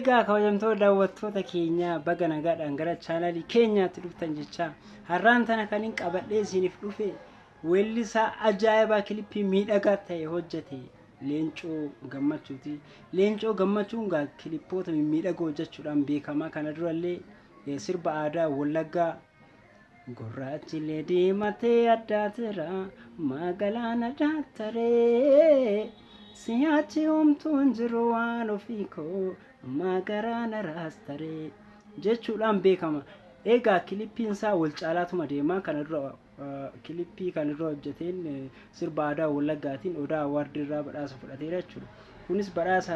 Egaa kabajamtoota daawwattoota keenya baga nagaadhaan gara chaanalii keenyaatti dhuftan jecha har'aan tana kan hin qabadhee isiniif dhufe weellisaa ajaa'ibaa kilippii miidhagaa ta'e hojjete Leencoo Gammachuuti. Leencoo Gammachuun gaa kilippoota miidhagoo hojjechuudhaan beekamaa. Kana durallee sirba aadaa Wallaggaa Gurraachilee deematee addaatira magaalaan addaattaree siyachi homtuun jiru waan ofii koo magaraan raastaree jechuudhaan beekama. Egaa kilippiin isaa wal caalaatuma deemaa. Kana dura kilippii kan irra hojjeteen sirba aadaa Wallaggaatiin Odaa Award irraa badhaasa fudhateera jechuudha. Kunis badhaasa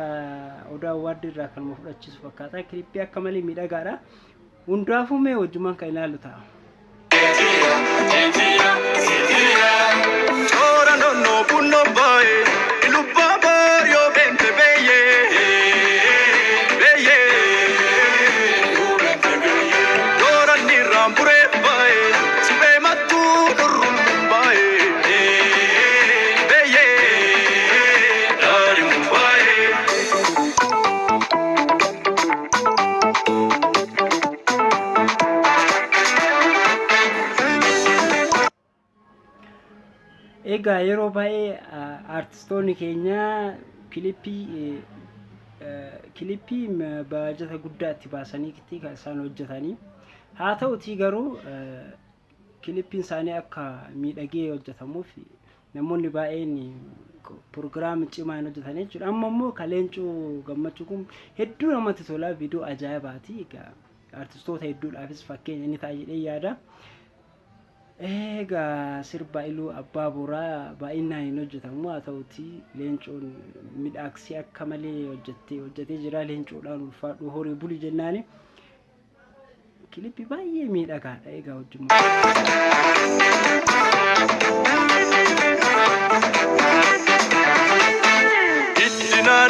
Odaa Award irraa kan fudhachiisu fakkaata. Kilippii akka malee miidhagaadha. Hundaafuu mee wajjumaan kan ilaallu ta'a. Egaa yeroo baay'ee artistoonni keenya kilippii baajata guddaa itti baasanii kan isaan hojjetanii. Haa ta'utii garuu kilippiin isaanii akka miidhagee hojjetamuuf namoonni baay'een pirogiraamii cimaa hojjetanii jechuudha. Amma immoo Leencoo Gammachuu kun hedduu namatti tola. Viidiyoo ajaa'ibaati. Egaa artistoota hedduudhaafis fakkeenya inni ta'a jedhee yaada. Egaa sirba Iluu Abbaa Booraa baay'inaan hin hojjetamu. Haa ta'utii Leencoon midhaagsee akka malee hojjetee jira. Leencoodhaan ulfaadhu horii buli jennaani. Kilippii baay'ee miidhagaadha. Egaa wajjummaa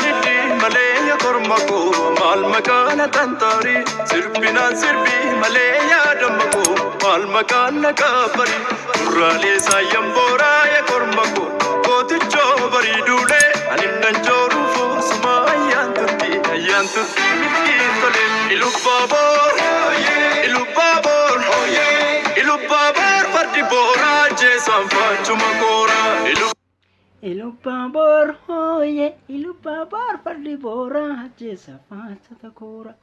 itti malee ya kormako maal makaana tantaari sirbinaan sirbii malee yaadamako maal makaana kaabari duraalee saayyan booraa ya kormako gootichoo bariiduulee aninnan jooruufu suma ayyaan turtii milkiin tole Ilubaaboor fardi booraa jeesaan faachuma kooraa Ilubaaboor hooye Ilubaaboor fardi booraa jeesa faachata koora.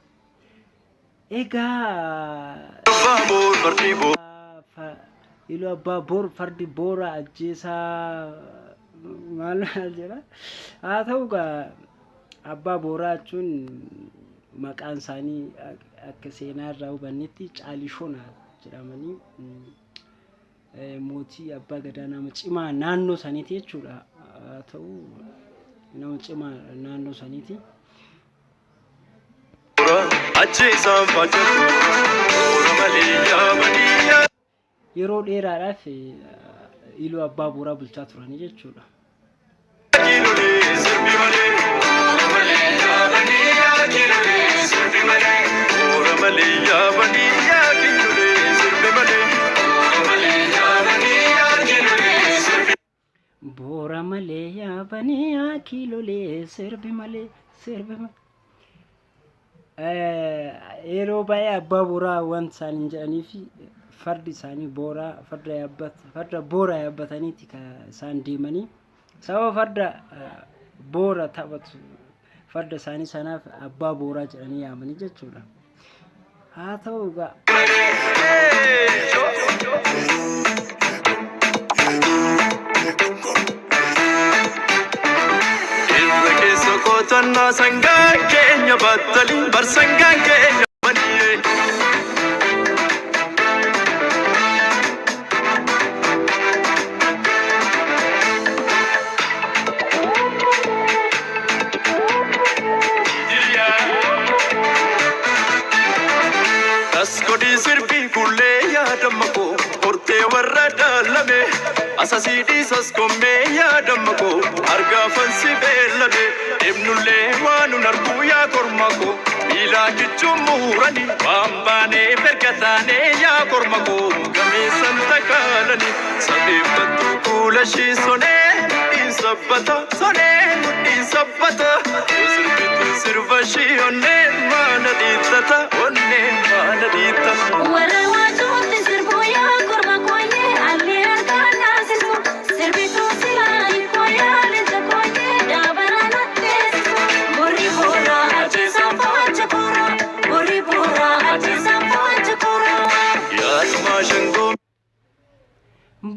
Egaa Ilubaaboor fardi booraa jeesa maal jedha. Haa ta'u gaa abbaa booraa jechuun maqaan isaanii akka seenaa irraa hubannetti Caalishoon jedhamanii mootii abbaa gadaa nama cimaa naannoo saniiti jechuudha. Haa ta'u nama cimaa naannoo saniiti. Yeroo dheeraadhaaf Iluu Abbaa Booraa bulchaa turanii jechuudha. Boora malee yaabanii yaa kiilolee sirbi malee. Yeroo baay'ee abbaa booraa waan isaanii jedhanii fi fardi isaanii booraa farda boora yaabbataniiti kan isaan deemanii. Sababa farda boora taphatu farda isaanii sanaaf abbaa booraa jedhanii yaamanii jechuudha. Haa ta'u gaa Tanna sangaan keenya battalii barsangaan keenya maniyee. Tasgodii sirbii kullee yaadamako hortee warra daalame asasii dhiisas kommee yaadamako argaafan si beellame. Ibnulee waanun arguu yaa kormako miilaa jechuun muurani waan baanee bergataanee yaa kormako gameessan takaalani sabeeffattu kuula shii sonee hin sabbata sonee hidhiin sabbata sirbitu sirba shii onneen maana dhiittata onneen maana dhiittata. Warra waajuutti sirbuu yaa korma kooyee allee harkaan naasisu sirbitu silaa hiikooyaa leenca kooyee daabara natteessisu borii booraa ajjeesaan faacha kooraa borii booraa ajjeesaan faacha kooraa. Yaasuma shangoo.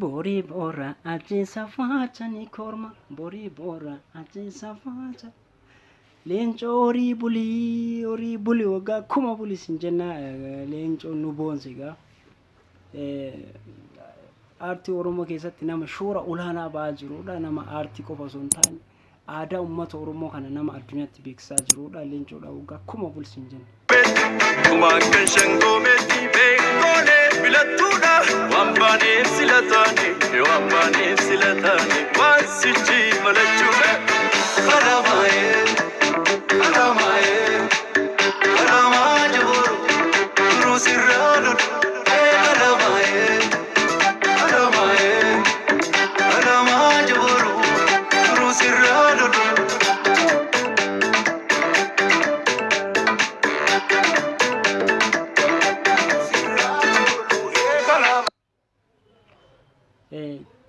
Borii boora ajjeesa faachanii korma borii boora ajjeesa faacha leencoo horii bulii waggaa kuma bulisin jenna leencoo nu boonsigaa aartii Oromoo keessatti nama shoora olaanaa ba'aa jirudha. Nama aartii qofa osoo hin taane aadaa uummata Oromoo kana nama addunyaatti beeksisaa jirudha. Leencoodha waggaa kuma bulisin jenna. Kumakan shangoometti beekoonee filattuudha waan baaneef sila taane waan sichi malachuudha. Kalamaa jabooru duruu sirraa lolu kalamaa jabooru duruu sirraa lolu.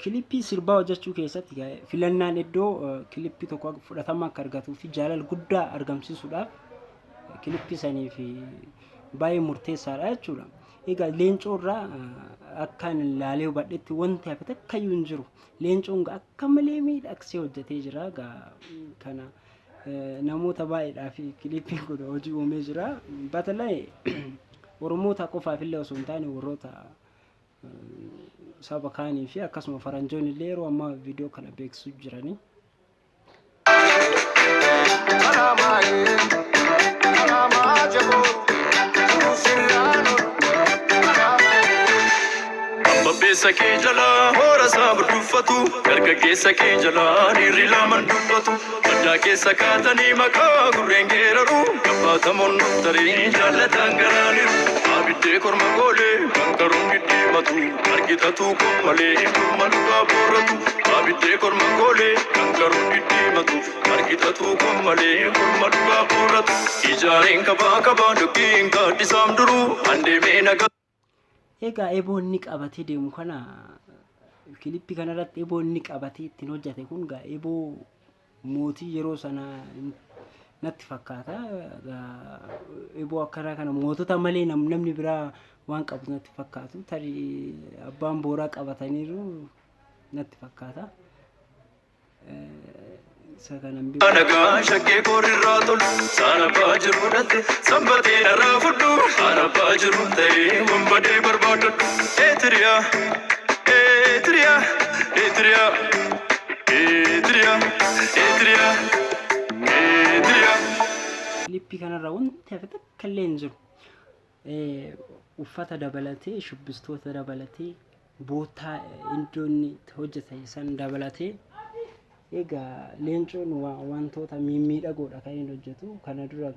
Kilippii sirbaa hojjechuu keessatti filannaan iddoo kilippii tokko fudhatama akka argatuu fi jaalala guddaa argamsiisuudhaaf kilippii saniif baay'ee murteessaadha jechuudha. Egaa leencoo irraa akkaan ilaalee hubadhetti wanti hafe takkayyuu hin jiru. Leencoon akka malee miidhagsee hojjetee jira. Kana namoota baay'eedhaaf kilippiin kun hojii uumee jira. Batalaa Oromoota qofaaf illee osoo hin taane warroota saba kaanii fi akkasuma faranjoonni illee yeroo ammaa viidiyoo kana beeksisuu jiranii. Babbeessa kee jalaa hoora isaa budduuffatu dargaggeessa kee jalaa dhiirri lamaan dubbatu baddaa keessa kaatanii maqaa gurreen geeraru gabaatamoon tarii jaallataan garaaniru abiddee korma goolee kankaruun dhidhiimatu argitatu malee korma dhugaa boorratu abiddee korma goolee kankaruun dhidhiimatu argitatu malee korma dhugaa boorratu ijaareen kabaa dukkiin gaaddisaam duruu handeemee nagaa. Egaa eboonni qabatee deemu kana kilippii kanarratti eboonni qabatee ittiin hojjete kun eboo mootii yeroo sana natti fakkaata. Eboo akkana kana mootota malee namni biraa waan qabu natti fakkaatu. Tarii abbaan booraa qabataniiru natti fakkaata. Nagaa shakkee koorrirraa tolu saana baa jiru dhatte sanbatee narraa fudhu saana baa jiru ta'ee wambadee barbaadadhu. Kilippii kanarraa wanti hafe takka illee hin jiru. Uffata dabalatee shubbistoota dabalatee bootaa indoonni hojjetan san dabalatee. Egaa leencoon wantoota mimmiidhagoodha kan inni hojjetu. Kana dura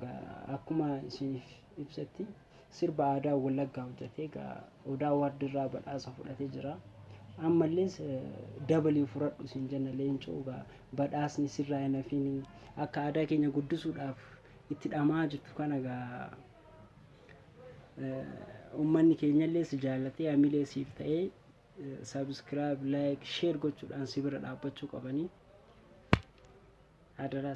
akkuma isiniif ibsetti sirba aadaa Wallaggaa hojjetee egaa Odaa Waardirraa badhaasa fudhatee jira. Ammallees dabalii fudhadhu isin jenna leencoo badhaasni sirraa hin hafiin akka aadaa keenya guddisuudhaaf itti dhamaa jirtu kana egaa uummanni keenyallee si jaallatee hamilee siif ta'ee subscribe, like, share gochuudhaan si bira dhaabbachuu qabanii. Adara